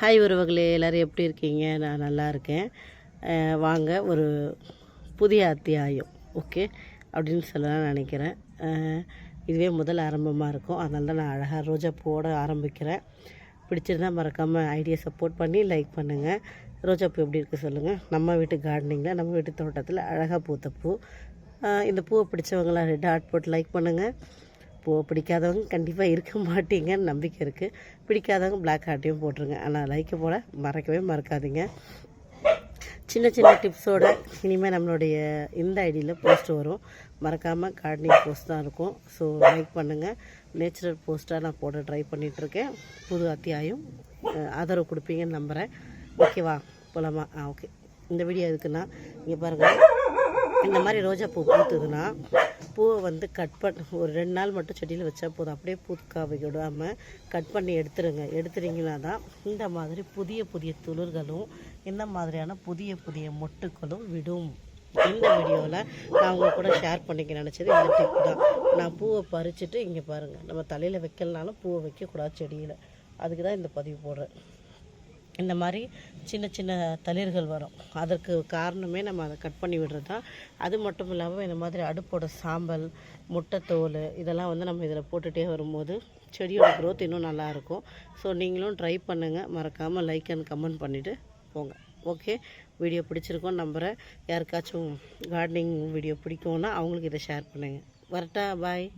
Hi உறவுகளே, எல்லோரும் எப்படி இருக்கீங்க? நான் நல்லா இருக்கேன். வாங்க ஒரு புதிய அத்தியாயம் ஓகே அப்படின்னு சொல்லலாம் நினைக்கிறேன். இதுவே முதல் ஆரம்பமாக இருக்கும், அதனால தான் நான் அழகாக ரோஜா பூவோட ஆரம்பிக்கிறேன். பிடிச்சிருந்தால் மறக்காமல் ஐடியா சப்போர்ட் பண்ணி லைக் பண்ணுங்கள். ரோஜா பூ எப்படி இருக்குது சொல்லுங்கள். நம்ம வீட்டு கார்டனிங்கில், நம்ம வீட்டு தோட்டத்தில் அழகாக பூத்த பூ. இந்த பூவை பிடிச்சவங்களாம் ரெட் ஹார்ட் போட்டு லைக் பண்ணுங்கள். பூவை பிடிக்காதவங்க கண்டிப்பாக இருக்க மாட்டீங்கன்னு நம்பிக்கை இருக்குது. பிடிக்காதவங்க பிளாக் ஹார்ட்டையும் போட்டுருங்க. ஆனால் லைக்கை போட மறக்கவே மறக்காதீங்க. சின்ன சின்ன டிப்ஸோட இனிமேல் நம்மளுடைய இந்த ஐடியில் போஸ்ட் வரும். மறக்காமல் கார்டனிங் போஸ்ட் தான் இருக்கும். ஸோ லைக் பண்ணுங்கள். நேச்சுரல் போஸ்ட்டாக நான் போட ட்ரை பண்ணிகிட்ருக்கேன். புது அத்தியாயம் ஆதரவு கொடுப்பீங்கன்னு நம்புகிறேன். ஓகேவா, போகலாமா? ஓகே. இந்த வீடியோ எதுக்குன்னா, இங்கே பாருங்கள், இந்த மாதிரி ரோஜா பூ பூத்துதுன்னா பூவை வந்து கட் பண்ண ஒரு 2 நாள் மட்டும் செடியில் வச்சா போதும். அப்படியே பூக்கா விடாமல் கட் பண்ணி எடுத்துருங்க. எடுத்துட்டிங்கன்னா தான் இந்த மாதிரி புதிய புதிய துளிர்களும் இந்த மாதிரியான புதிய புதிய மொட்டுக்களும் விடும். இந்த வீடியோவில் நான் உங்கள் கூட ஷேர் பண்ணிக்க நினச்சது இந்த டிப் தான். நான் பூவை பறிச்சுட்டு இங்கே பாருங்கள், நம்ம தலையில் வைக்கலனாலும் பூவை வைக்கக்கூடாது செடியில். அதுக்கு தான் இந்த பதிவு போடுறேன். இந்த மாதிரி சின்ன சின்ன தளிர்கள் வரும். அதற்கு காரணமே நம்ம அதை கட் பண்ணி விடுறது தான். அது மட்டும் இல்லாமல் இந்த மாதிரி அடுப்போட சாம்பல், முட்டைத்தோல் இதெல்லாம் வந்து நம்ம இதில் போட்டுகிட்டே வரும்போது செடியோட க்ரோத் இன்னும் நல்லாயிருக்கும். ஸோ நீங்களும் ட்ரை பண்ணுங்கள். மறக்காமல் லைக் அண்ட் கமெண்ட் பண்ணிவிட்டு போங்க. ஓகே, வீடியோ பிடிச்சிருக்கோன்னு நம்புகிறேன். யாருக்காச்சும் கார்டனிங் வீடியோ பிடிக்கும்னா அவங்களுக்கு இதை ஷேர் பண்ணுங்கள். வரட்டா? பாய்.